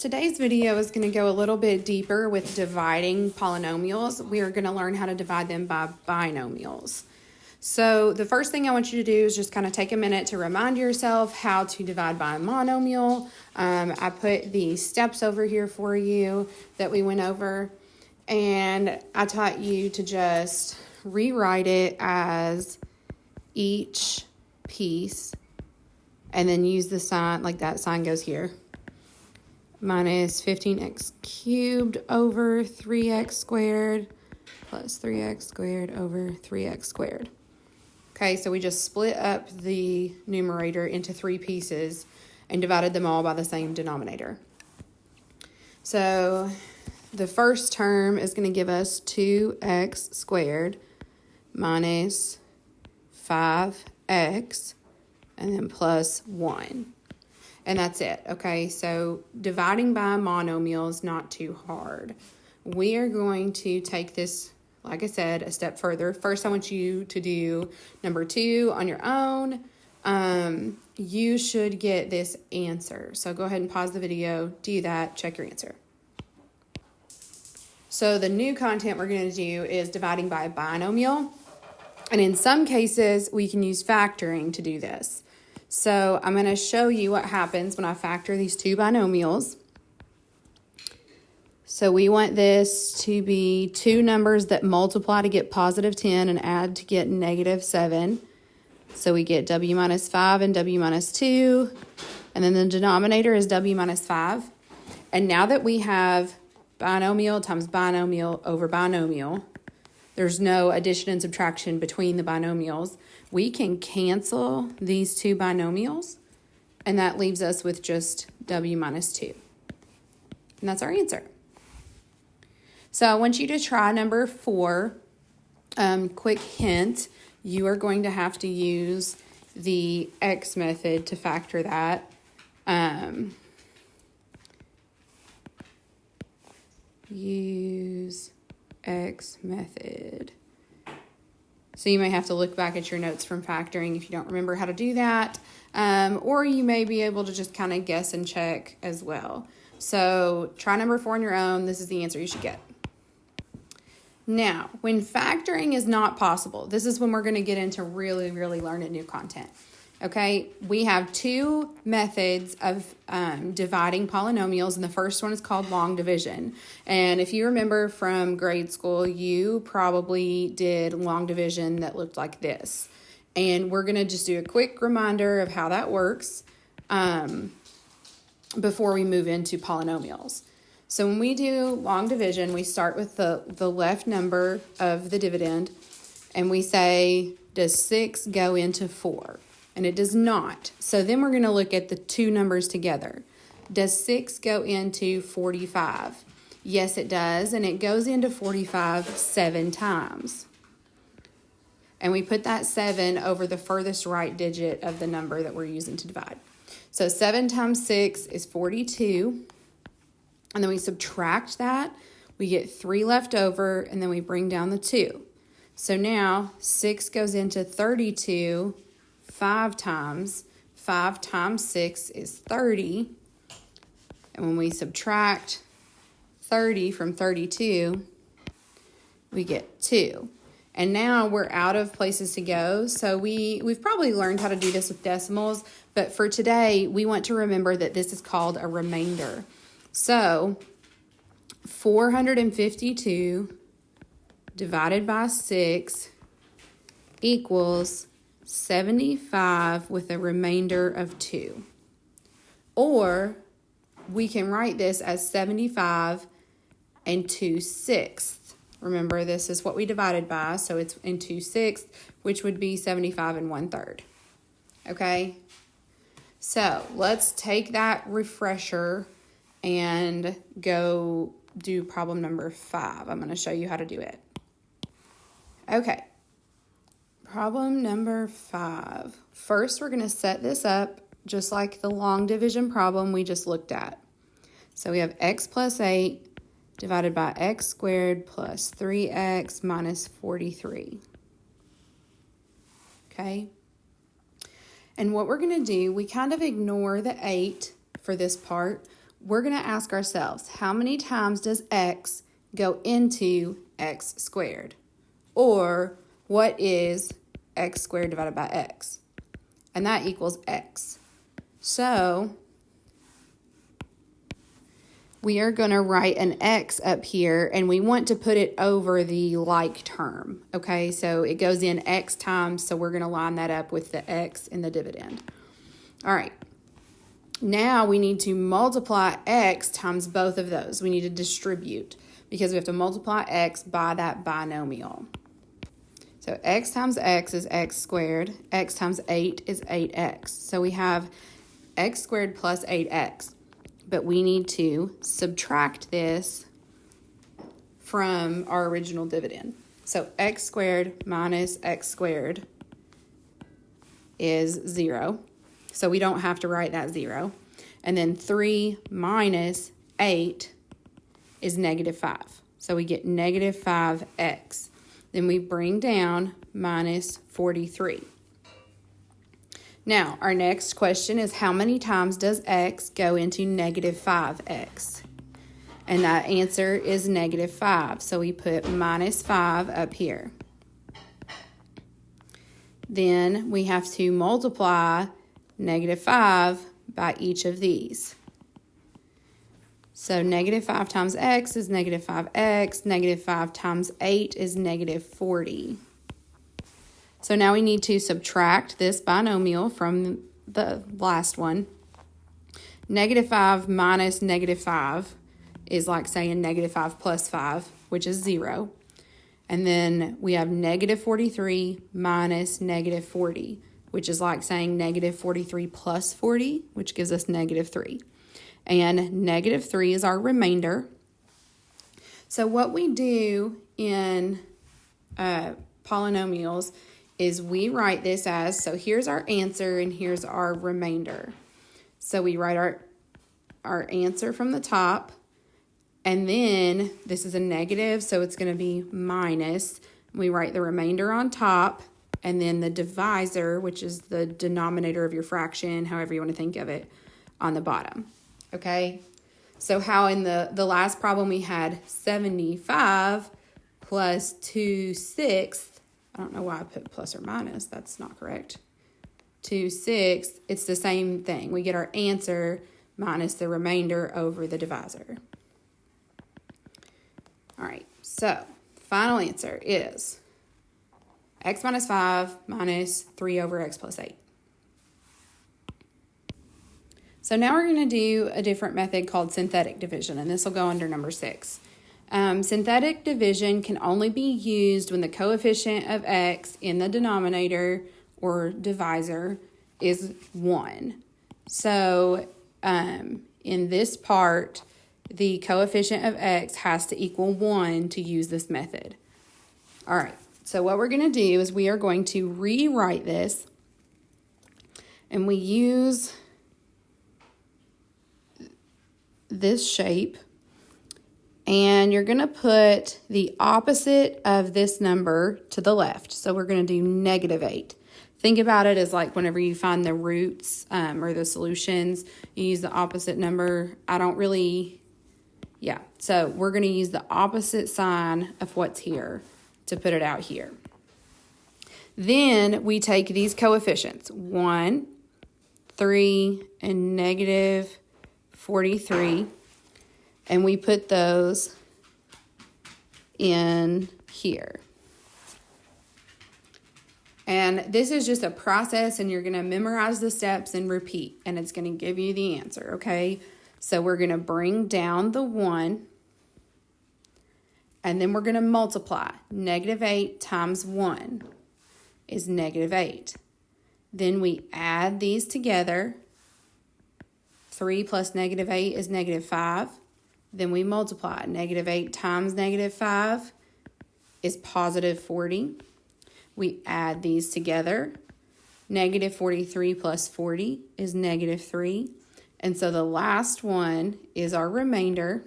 Today's video is going to go a little bit deeper with dividing polynomials. We are going to learn how to divide them by binomials. So the first thing I want you to do is just kind of take a minute to remind yourself how to divide by a monomial. I put the steps over here for you that we went over, and I taught you to just rewrite it as each piece and then use the sign, like that sign goes here. Minus 15x cubed over 3x squared plus 3x squared over 3x squared. Okay, so we just split up the numerator into three pieces and divided them all by the same denominator. So the first term is going to give us 2x squared minus 5x and then plus 1. And that's it, okay? So dividing by a monomial is not too hard. We are going to take this, like I said, a step further. First, I want you to do number 2 on your own. You should get this answer. So go ahead and pause the video, do that, check your answer. So the new content we're going to do is dividing by a binomial. And in some cases, we can use factoring to do this. So I'm going to show you what happens when I factor these two binomials. So we want this to be two numbers that multiply to get positive 10 and add to get negative 7. So we get w minus 5 and w minus 2. And then the denominator is w minus 5. And now that we have binomial times binomial over binomial, there's no addition and subtraction between the binomials. We can cancel these two binomials, and that leaves us with just w minus 2. And that's our answer. So I want you to try number 4. Quick hint, you are going to have to use the x method to factor that. Use x method. So you may have to look back at your notes from factoring if you don't remember how to do that. Or you may be able to just kind of guess and check as well. So try number 4 on your own. This is the answer you should get. Now, when factoring is not possible, this is when we're going to get into really learning new content. Okay, we have two methods of dividing polynomials, and the first one is called long division. And if you remember from grade school, you probably did long division that looked like this. And we're going to just do a quick reminder of how that works before we move into polynomials. So when we do long division, we start with the left number of the dividend, and we say, does 6 go into 4? And it does not. So then we're going to look at the two numbers together. Does 6 go into 45? Yes, it does. And it goes into 45 7 times. And we put that 7 over the furthest right digit of the number that we're using to divide. So 7 times 6 is 42. And then we subtract that. We get 3 left over, and then we bring down the 2. So now 6 goes into 32 5 times. 5 times 6 is 30. And when we subtract 30 from 32, we get 2. And now we're out of places to go. So we've probably learned how to do this with decimals. But for today, we want to remember that this is called a remainder. So 452 divided by 6 equals 75 with a remainder of 2. Or we can write this as 75 and 2/6. Remember, this is what we divided by, so it's in 2/6, which would be 75 and 1/3. Okay? So let's take that refresher and go do problem number 5. I'm going to show you how to do it. Okay. Problem number 5. First, we're going to set this up just like the long division problem we just looked at. So we have x plus 8 divided by x squared plus 3x minus 43. Okay? And what we're going to do, we kind of ignore the 8 for this part. we're going to ask ourselves, how many times does x go into x squared? Or what is x squared divided by x? And that equals x. So we are going to write an x up here, and we want to put it over the like term, okay? So it goes in x times, so we're going to line that up with the x in the dividend. All right. Now we need to multiply x times both of those. We need to distribute because we have to multiply x by that binomial. So x times x is x squared. X times 8 is 8x. So we have x squared plus 8x. But we need to subtract this from our original dividend. So x squared minus x squared is 0. So we don't have to write that 0. And then 3 minus 8 is negative 5. So we get negative 5x. Then we bring down minus 43. Now, our next question is how many times does x go into negative 5x? And that answer is negative 5. So we put minus 5 up here. Then we have to multiply negative 5 by each of these. So negative 5 times x is negative 5x. Negative 5 times 8 is negative 40. So now we need to subtract this binomial from the last one. Negative 5 minus negative 5 is like saying negative 5 plus 5, which is 0. And then we have negative 43 minus negative 40, which is like saying negative 43 plus 40, which gives us negative 3. And negative 3 is our remainder. So what we do in polynomials is we write this as, so here's our answer and here's our remainder. So we write our answer from the top, and then this is a negative, so it's going to be minus. We write the remainder on top, and then the divisor, which is the denominator of your fraction, however you want to think of it, on the bottom. Okay? So how in the last problem we had 75 plus 2/6. I don't know why I put plus or minus. That's not correct. 2/6. It's the same thing. We get our answer minus the remainder over the divisor. All right. So final answer is x minus 5 minus 3 over x plus 8. So now we're going to do a different method called synthetic division, and this will go under number 6. Synthetic division can only be used when the coefficient of x in the denominator or divisor is 1. So in this part, the coefficient of x has to equal 1 to use this method. All right, so what we're going to do is we are going to rewrite this, and we use this shape. And you're going to put the opposite of this number to the left. So we're going to do negative 8. Think about it as like whenever you find the roots or the solutions, you use the opposite number. So we're going to use the opposite sign of what's here to put it out here. Then we take these coefficients, 1, 3, and negative 43. And we put those in here. And this is just a process, and you're going to memorize the steps and repeat, and it's going to give you the answer, okay? So we're going to bring down the 1, and then we're going to multiply. Negative 8 times 1 is negative 8. Then we add these together. 3 plus negative 8 is negative 5. Then we multiply. Negative 8 times negative 5 is positive 40. We add these together. Negative 43 plus 40 is negative 3. And so the last one is our remainder.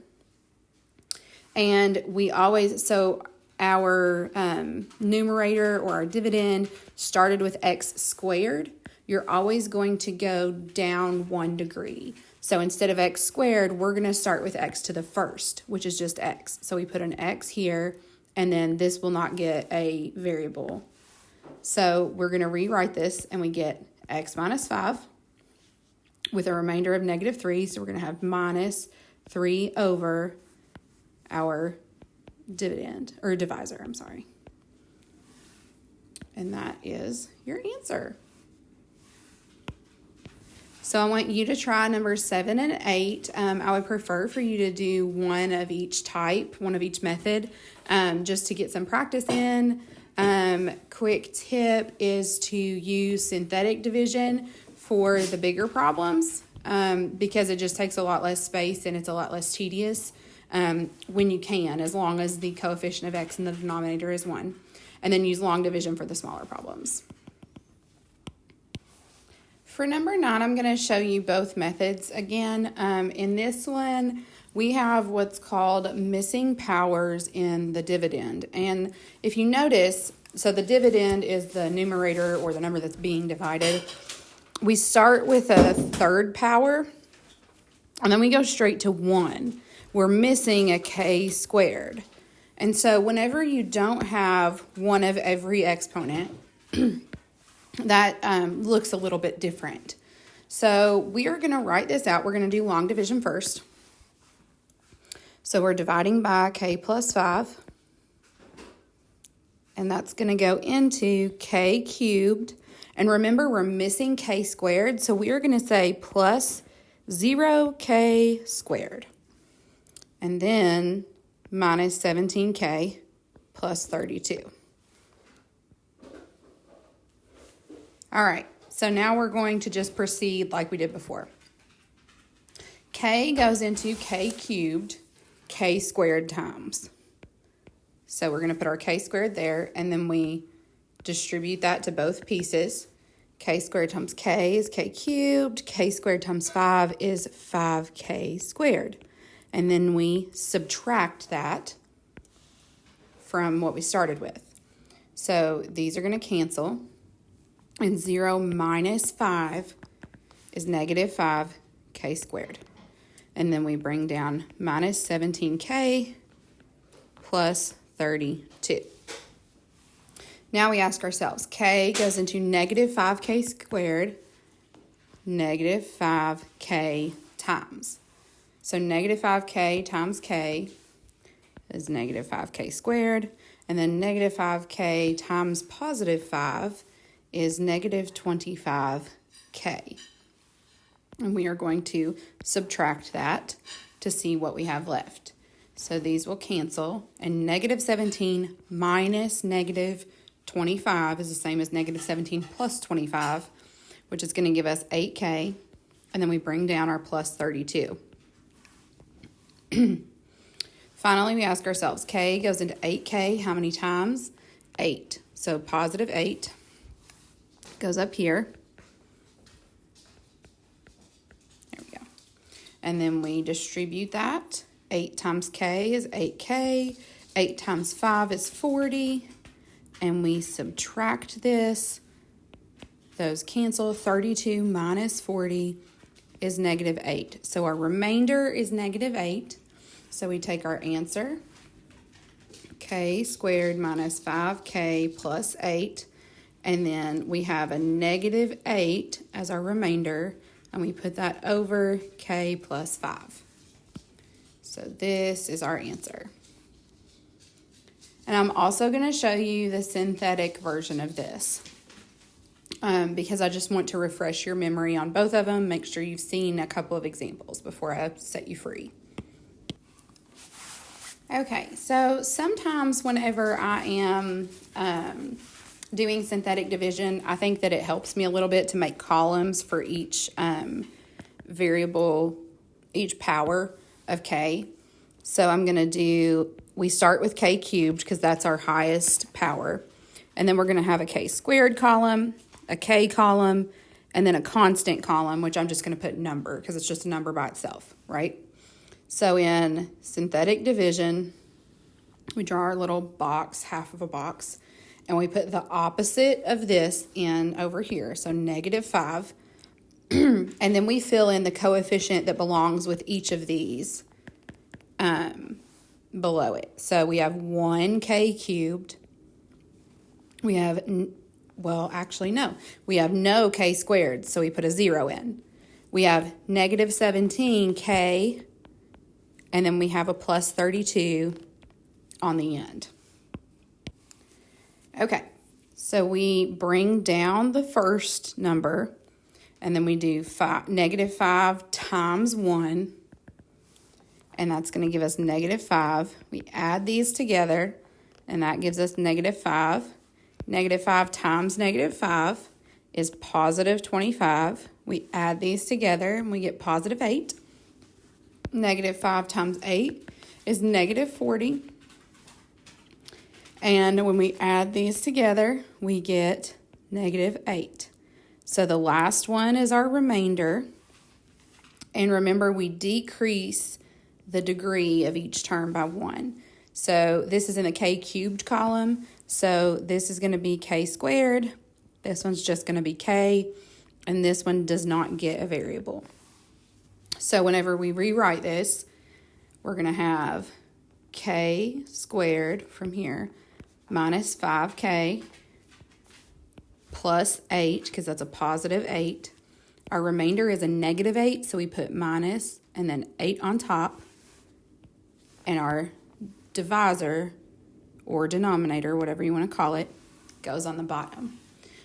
And we always, so our numerator or our dividend started with x squared. You're always going to go down 1 degree. So instead of x squared, we're going to start with x to the first, which is just x. So we put an x here, and then this will not get a variable. So we're going to rewrite this, and we get x minus 5 with a remainder of negative 3. So we're going to have minus 3 over our dividend, or divisor, I'm sorry. And that is your answer. So I want you to try numbers 7 and 8. I would prefer for you to do one of each type, one of each method, just to get some practice in. Quick tip is to use synthetic division for the bigger problems because it just takes a lot less space and it's a lot less tedious when you can, as long as the coefficient of x in the denominator is 1. And then use long division for the smaller problems. For number 9, I'm going to show you both methods again. In this one, we have what's called missing powers in the dividend. And if you notice, so the dividend is the numerator or the number that's being divided. We start with a third power, and then we go straight to 1. We're missing a k squared. And so whenever you don't have one of every exponent, that looks a little bit different. So we are going to write this out. We're going to do long division first. So we're dividing by k plus 5. And that's going to go into k cubed. And remember, we're missing k squared. So we are going to say plus 0k squared. And then minus 17k plus 32. All right, so now we're going to just proceed like we did before. K goes into k cubed, k squared times. So we're going to put our k squared there, and then we distribute that to both pieces. K squared times k is k cubed. K squared times 5 is 5k squared. And then we subtract that from what we started with. So these are going to cancel. And 0 minus 5 is negative 5k squared. And then we bring down minus 17k plus 32. Now we ask ourselves, k goes into negative 5k squared, negative 5k times. So negative 5k times k is negative 5k squared. And then negative 5k times positive 5 is negative 25k. And we are going to subtract that to see what we have left. So these will cancel, and negative 17 minus negative 25 is the same as negative 17 plus 25, which is going to give us 8k, and then we bring down our plus 32. Finally, we ask ourselves, k goes into 8k how many times? 8. So positive 8 goes up here. There we go. And then we distribute that. 8 times k is 8k. 8 times 5 is 40. And we subtract this. Those cancel. 32 minus 40 is negative 8. So our remainder is negative 8. So we take our answer, k squared minus 5k plus 8. And then we have a negative 8 as our remainder, and we put that over k plus 5. So this is our answer. And I'm also going to show you the synthetic version of this because I just want to refresh your memory on both of them. Make sure you've seen a couple of examples before I set you free. Okay, so sometimes whenever I am doing synthetic division, I think that it helps me a little bit to make columns for each variable, each power of k. So I'm going to do, we start with k cubed because that's our highest power. And then we're going to have a k squared column, a k column, and then a constant column, which I'm just going to put number because it's just a number by itself, right? So in synthetic division, we draw our little box, half of a box, and we put the opposite of this in over here. So negative 5 And then we fill in the coefficient that belongs with each of these below it. So we have 1k cubed. We have, well, actually, no. We have no k squared, so we put a 0 in. We have negative 17k, and then we have a plus 32 on the end. Okay, so we bring down the first number, and then we do negative 5 times 1, and that's going to give us negative 5. We add these together, and that gives us negative 5. Negative 5 times negative 5 is positive 25. We add these together, and we get positive 8. Negative 5 times 8 is negative 40. And when we add these together, we get negative 8. So the last one is our remainder. And remember, we decrease the degree of each term by 1. So this is in the k cubed column. So this is going to be k squared. This one's just going to be k. And this one does not get a variable. So whenever we rewrite this, we're going to have k squared from here minus 5k plus 8, because that's a positive 8. Our remainder is a negative 8, so we put minus and then 8 on top. And our divisor, or denominator, whatever you want to call it, goes on the bottom.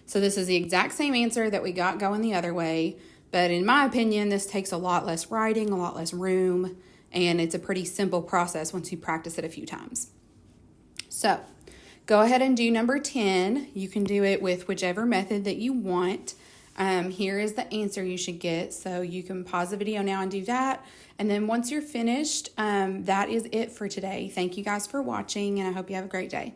So this is the exact same answer that we got going the other way, but in my opinion, this takes a lot less writing, a lot less room, and it's a pretty simple process once you practice it a few times. So go ahead and do number 10. You can do it with whichever method that you want. Here is the answer you should get. So you can pause the video now and do that. And then once you're finished, that is it for today. Thank you guys for watching, and I hope you have a great day.